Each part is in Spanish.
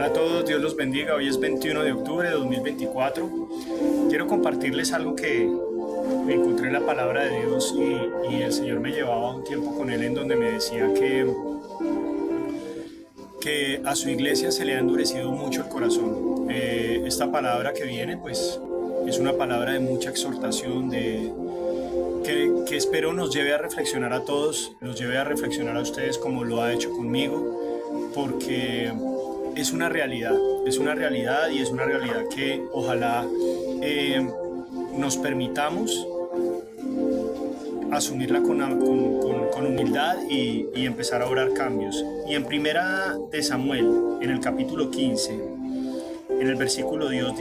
Hola a todos, Dios los bendiga. Hoy es 21 de octubre de 2024. Quiero compartirles algo que me encontré en la palabra de Dios y el Señor me llevaba un tiempo con Él en donde me decía que a su iglesia se le ha endurecido mucho el corazón. Esta palabra que viene pues es una palabra de mucha exhortación, que espero nos lleve a reflexionar a todos, nos lleve a reflexionar a ustedes como lo ha hecho conmigo, porque es una realidad y es una realidad que ojalá nos permitamos asumirla con humildad y empezar a obrar cambios. Y en primera de Samuel, en el capítulo 15, en el versículo 10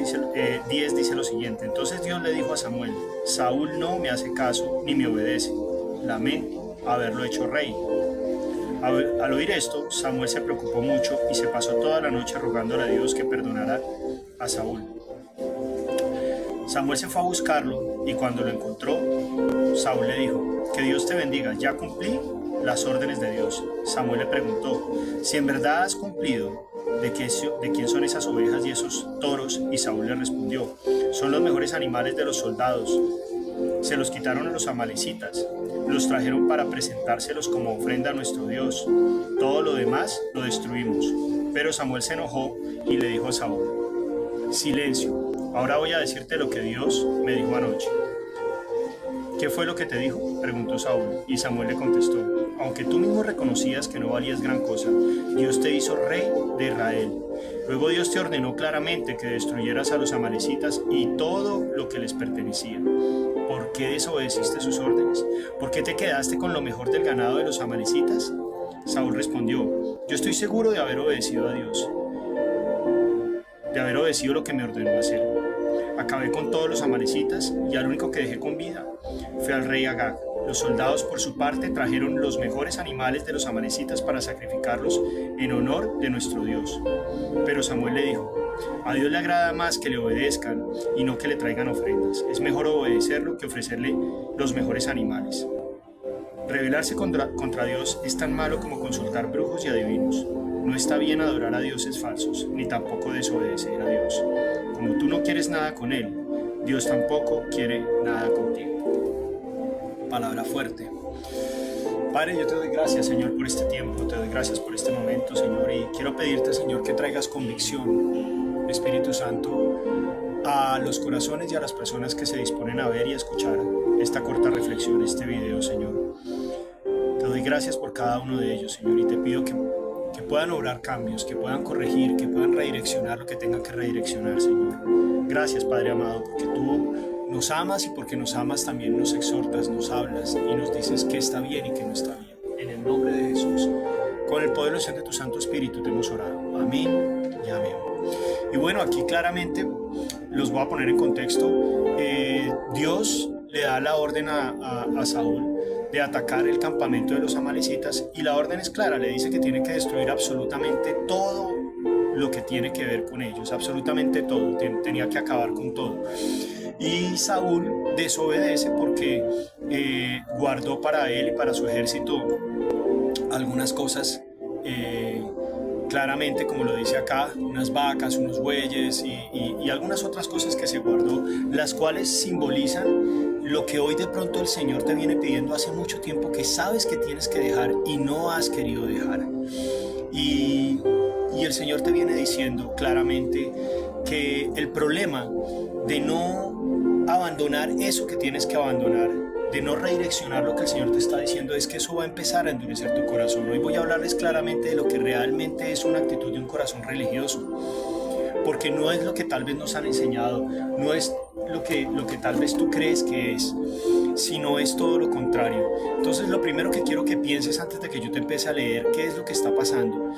dice lo siguiente: entonces Dios le dijo a Samuel: Saúl no me hace caso ni me obedece, lamento haberlo hecho rey. Al oír esto, Samuel se preocupó mucho y se pasó toda la noche rogándole a Dios que perdonara a Saúl. Samuel se fue a buscarlo y cuando lo encontró, Saúl le dijo: que Dios te bendiga, ya cumplí las órdenes de Dios. Samuel le preguntó: si en verdad has cumplido, ¿de quién son esas ovejas y esos toros? Y Saúl le respondió: son los mejores animales de los soldados. Se los quitaron a los amalecitas, los trajeron para presentárselos como ofrenda a nuestro Dios. Todo lo demás lo destruimos. Pero Samuel se enojó y le dijo a Saúl: silencio, ahora voy a decirte lo que Dios me dijo anoche. ¿Qué fue lo que te dijo?, preguntó Saúl, y Samuel le contestó: aunque tú mismo reconocías que no valías gran cosa, Dios te hizo rey de Israel. Luego Dios te ordenó claramente que destruyeras a los amalecitas y todo lo que les pertenecía. ¿Por qué desobedeciste sus órdenes? ¿Por qué te quedaste con lo mejor del ganado de los amalecitas? Saúl respondió: yo estoy seguro de haber obedecido a Dios, de haber obedecido lo que me ordenó hacer. Acabé con todos los amalecitas y al único que dejé con vida fue al rey Agag. Los soldados, por su parte, trajeron los mejores animales de los amalecitas para sacrificarlos en honor de nuestro Dios. Pero Samuel le dijo: a Dios le agrada más que le obedezcan y no que le traigan ofrendas. Es mejor obedecerlo que ofrecerle los mejores animales. Rebelarse contra Dios es tan malo como consultar brujos y adivinos. No está bien adorar a dioses falsos, ni tampoco desobedecer a Dios. Como tú no quieres nada con Él, Dios tampoco quiere nada contigo. Palabra fuerte. Padre, yo te doy gracias, Señor, por este tiempo, te doy gracias por este momento, Señor, y quiero pedirte, Señor, que traigas convicción, Espíritu Santo, a los corazones y a las personas que se disponen a ver y a escuchar esta corta reflexión, este video, Señor. Te doy gracias por cada uno de ellos, Señor, y te pido que puedan obrar cambios, que puedan corregir, que puedan redireccionar lo que tengan que redireccionar, Señor. Gracias, Padre amado, porque tú nos amas y porque nos amas también nos exhortas, nos hablas y nos dices que está bien y que no está bien. En el nombre de Jesús, con el poder de tu Santo Espíritu te hemos orado. Amén y amén. Y bueno, aquí claramente los voy a poner en contexto. Dios le da la orden a Saúl de atacar el campamento de los amalecitas y la orden es clara, le dice que tiene que destruir absolutamente todo lo que tiene que ver con ellos, absolutamente todo, tenía que acabar con todo. Y Saúl desobedece porque guardó para él y para su ejército algunas cosas, claramente, como lo dice acá, unas vacas, unos bueyes y algunas otras cosas que se guardó, las cuales simbolizan lo que hoy de pronto el Señor te viene pidiendo hace mucho tiempo, que sabes que tienes que dejar y no has querido dejar. Y el Señor te viene diciendo claramente que el problema de no abandonar eso que tienes que abandonar, de no redireccionar lo que el Señor te está diciendo, es que eso va a empezar a endurecer tu corazón. Hoy voy a hablarles claramente de lo que realmente es una actitud de un corazón religioso, porque no es lo que tal vez nos han enseñado, no es lo que tal vez tú crees que es, sino es todo lo contrario. Entonces, lo primero que quiero que pienses antes de que yo te empiece a leer qué es lo que está pasando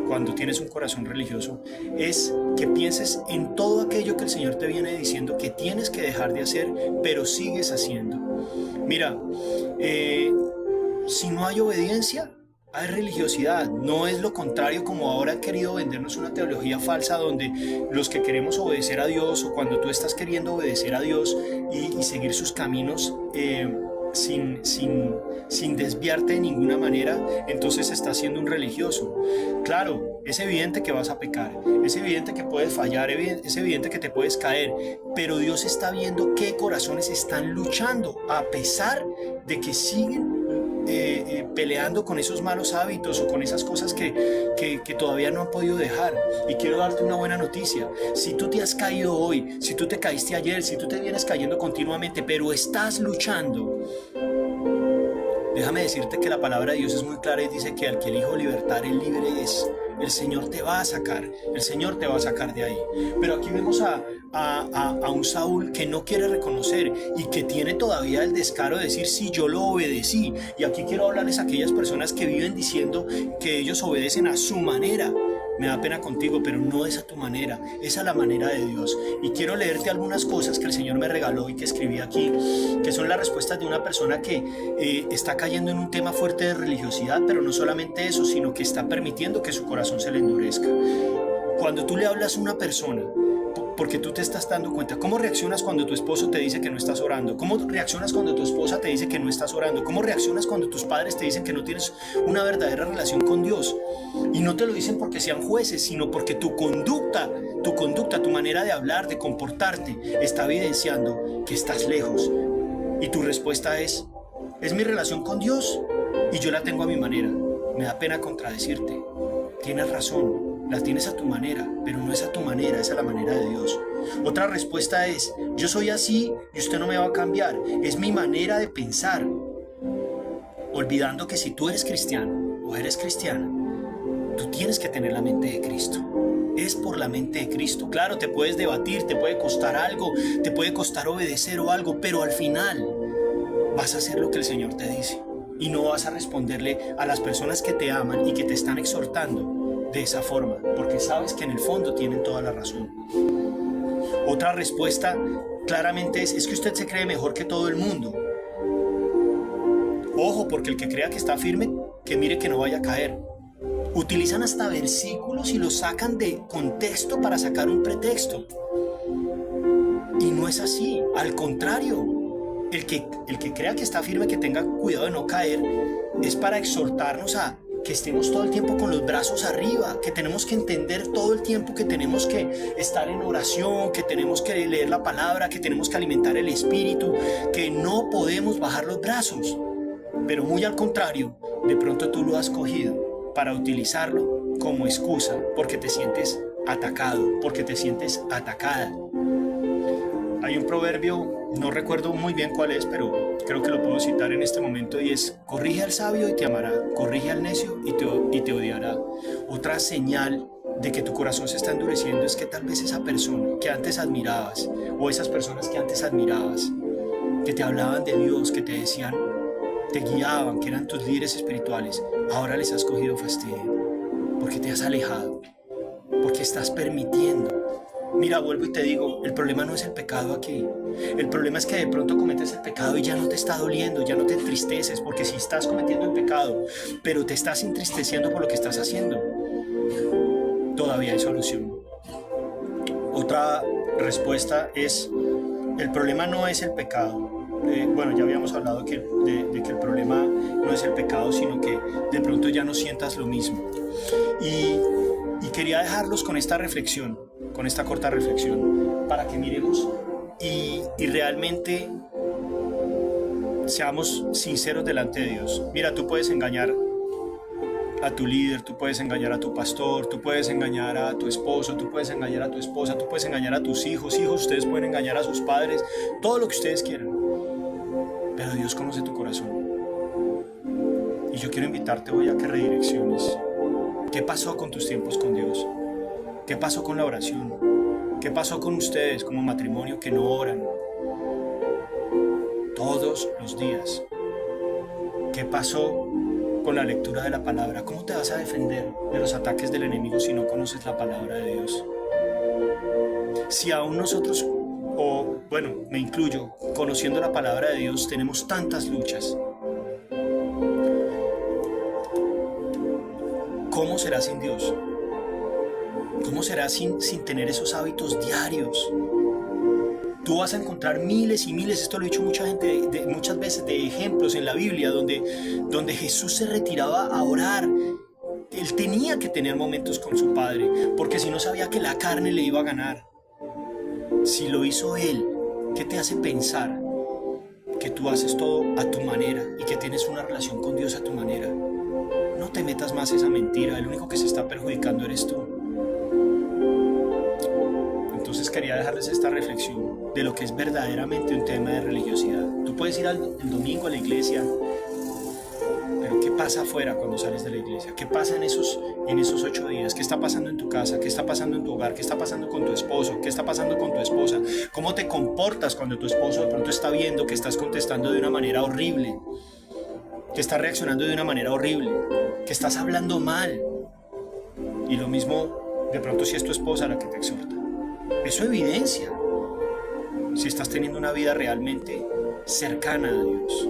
cuando tienes un corazón religioso, es que pienses en todo aquello que el Señor te viene diciendo que tienes que dejar de hacer, pero sigues haciendo. Mira, si no hay obediencia, hay religiosidad. No es lo contrario, como ahora han querido vendernos una teología falsa donde los que queremos obedecer a Dios, o cuando tú estás queriendo obedecer a Dios y seguir sus caminos, sin desviarte de ninguna manera, entonces estás siendo un religioso. Claro, es evidente que vas a pecar, es evidente que puedes fallar, es evidente que te puedes caer, pero Dios está viendo qué corazones están luchando a pesar de que siguen peleando con esos malos hábitos o con esas cosas que todavía no han podido dejar. Y quiero darte una buena noticia: si tú te has caído hoy, si tú te caíste ayer, si tú te vienes cayendo continuamente, pero estás luchando, déjame decirte que la palabra de Dios es muy clara y dice que al que el Hijo libertar, el libre es. El Señor te va a sacar, el Señor te va a sacar de ahí. Pero aquí vemos a un Saúl que no quiere reconocer y que tiene todavía el descaro de decir: sí, yo lo obedecí. Y aquí quiero hablarles a aquellas personas que viven diciendo que ellos obedecen a su manera. Me da pena contigo, pero no es a tu manera, es a la manera de Dios. Y quiero leerte algunas cosas que el Señor me regaló y que escribí aquí, que son las respuestas de una persona que está cayendo en un tema fuerte de religiosidad, pero no solamente eso, sino que está permitiendo que su corazón se le endurezca. Cuando tú le hablas a una persona, porque tú te estás dando cuenta, ¿cómo reaccionas cuando tu esposo te dice que no estás orando? ¿Cómo reaccionas cuando tu esposa te dice que no estás orando? ¿Cómo reaccionas cuando tus padres te dicen que no tienes una verdadera relación con Dios? Y no te lo dicen porque sean jueces, sino porque tu conducta, tu manera de hablar, de comportarte, está evidenciando que estás lejos. Y tu respuesta es mi relación con Dios y yo la tengo a mi manera. Me da pena contradecirte. Tienes razón. La tienes a tu manera, pero no es a tu manera, es a la manera de Dios. Otra respuesta es: yo soy así y usted no me va a cambiar, es mi manera de pensar. Olvidando que si tú eres cristiano o eres cristiana, tú tienes que tener la mente de Cristo. Es por la mente de Cristo. Claro, te puedes debatir, te puede costar algo, te puede costar obedecer o algo, pero al final vas a hacer lo que el Señor te dice y no vas a responderle a las personas que te aman y que te están exhortando de esa forma, porque sabes que en el fondo tienen toda la razón. Otra respuesta claramente es que usted se cree mejor que todo el mundo. Ojo, porque el que crea que está firme, que mire que no vaya a caer. Utilizan hasta versículos y los sacan de contexto para sacar un pretexto. Y no es así, al contrario. El que crea que está firme, que tenga cuidado de no caer, es para exhortarnos a que estemos todo el tiempo con los brazos arriba, que tenemos que entender todo el tiempo que tenemos que estar en oración, que tenemos que leer la palabra, que tenemos que alimentar el espíritu, que no podemos bajar los brazos. Pero muy al contrario, de pronto tú lo has cogido para utilizarlo como excusa porque te sientes atacado, porque te sientes atacada. Hay un proverbio, no recuerdo muy bien cuál es, pero creo que lo puedo citar en este momento, y es: corrige al sabio y te amará, corrige al necio y te odiará. Otra señal de que tu corazón se está endureciendo es que tal vez esa persona que antes admirabas, o esas personas que antes admirabas, que te hablaban de Dios, que te decían, te guiaban, que eran tus líderes espirituales, ahora les has cogido fastidio, porque te has alejado, porque estás permitiendo. Mira, vuelvo y te digo, el problema no es el pecado aquí. El problema es que de pronto cometes el pecado y ya no te está doliendo, ya no te entristeces, porque si estás cometiendo el pecado, pero te estás entristeciendo por lo que estás haciendo, todavía hay solución. Otra respuesta es: el problema no es el pecado. Bueno, ya habíamos hablado de que el problema no es el pecado, sino que de pronto ya no sientas lo mismo. Y quería dejarlos con esta reflexión, con esta corta reflexión, para que miremos y realmente seamos sinceros delante de Dios. Mira, tú puedes engañar a tu líder, tú puedes engañar a tu pastor, tú puedes engañar a tu esposo, tú puedes engañar a tu esposa, tú puedes engañar a tus hijos, ustedes pueden engañar a sus padres, todo lo que ustedes quieran. Pero Dios conoce tu corazón. Y yo quiero invitarte hoy a que redirecciones. ¿Qué pasó con tus tiempos con Dios? ¿Qué pasó con la oración? ¿Qué pasó con ustedes como matrimonio que no oran todos los días? ¿Qué pasó con la lectura de la palabra? ¿Cómo te vas a defender de los ataques del enemigo si no conoces la palabra de Dios? Si aún nosotros, o bueno, me incluyo, conociendo la palabra de Dios, tenemos tantas luchas, ¿cómo será sin Dios? ¿Cómo será sin tener esos hábitos diarios? Tú vas a encontrar miles y miles, esto lo he dicho mucha gente, muchas veces, de ejemplos en la Biblia donde Jesús se retiraba a orar. Él tenía que tener momentos con su Padre, porque si no sabía que la carne le iba a ganar. Si lo hizo Él, ¿qué te hace pensar que tú haces todo a tu manera y que tienes una relación con Dios a tu manera? No te metas más esa mentira, el único que se está perjudicando eres tú. Entonces quería dejarles esta reflexión de lo que es verdaderamente un tema de religiosidad. Tú puedes ir el domingo a la iglesia, pero ¿qué pasa afuera cuando sales de la iglesia? ¿Qué pasa en esos 8 días? ¿Qué está pasando en tu casa? ¿Qué está pasando en tu hogar? ¿Qué está pasando con tu esposo? ¿Qué está pasando con tu esposa? ¿Cómo te comportas cuando tu esposo de pronto está viendo que estás contestando de una manera horrible? Que estás reaccionando de una manera horrible, que estás hablando mal. Y lo mismo de pronto si es tu esposa la que te exhorta. Eso evidencia si estás teniendo una vida realmente cercana a Dios.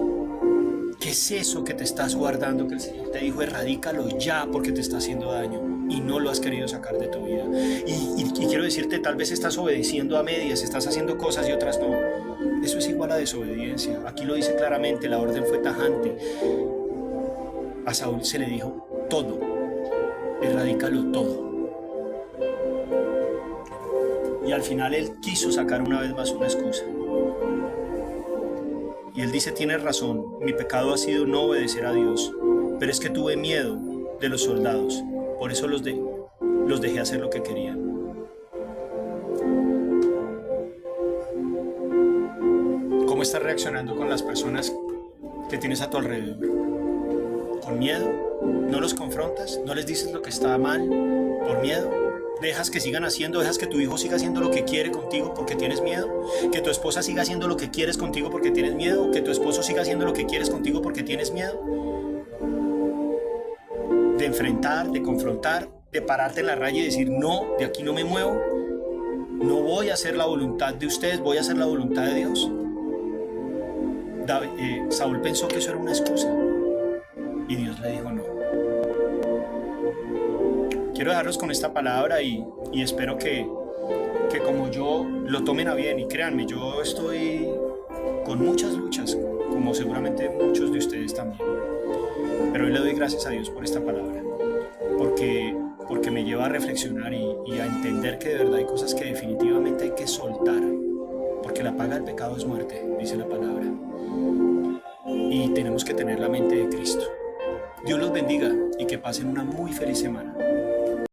¿Qué es eso que te estás guardando que el Señor te dijo? Erradícalo ya, porque te está haciendo daño y no lo has querido sacar de tu vida. Y quiero decirte, tal vez estás obedeciendo a medias, estás haciendo cosas y otras no. Eso es igual a desobediencia. Aquí lo dice claramente, la orden fue tajante. A Saúl se le dijo todo, erradícalo todo. Y al final él quiso sacar una vez más una excusa. Y él dice, tienes razón, mi pecado ha sido no obedecer a Dios, pero es que tuve miedo de los soldados, por eso los dejé hacer lo que querían. ¿Cómo estás reaccionando con las personas que tienes a tu alrededor? ¿Con miedo? ¿No los confrontas? ¿No les dices lo que está mal por miedo? ¿Dejas que sigan haciendo, dejas que tu hijo siga haciendo lo que quiere contigo porque tienes miedo? ¿Que tu esposa siga haciendo lo que quieres contigo porque tienes miedo? ¿O que tu esposo siga haciendo lo que quieres contigo porque tienes miedo? De enfrentar, de confrontar, de pararte en la raya y decir, no, de aquí no me muevo, no voy a hacer la voluntad de ustedes, voy a hacer la voluntad de Dios. Saúl pensó que eso era una excusa y Dios le dijo no. Quiero dejarlos con esta palabra y espero que como yo lo tomen a bien. Y créanme, yo estoy con muchas luchas, como seguramente muchos de ustedes también. Pero hoy le doy gracias a Dios por esta palabra, porque me lleva a reflexionar y a entender que de verdad hay cosas que definitivamente hay que soltar, porque la paga del pecado es muerte, dice la palabra. Y tenemos que tener la mente de Cristo. Dios los bendiga y que pasen una muy feliz semana.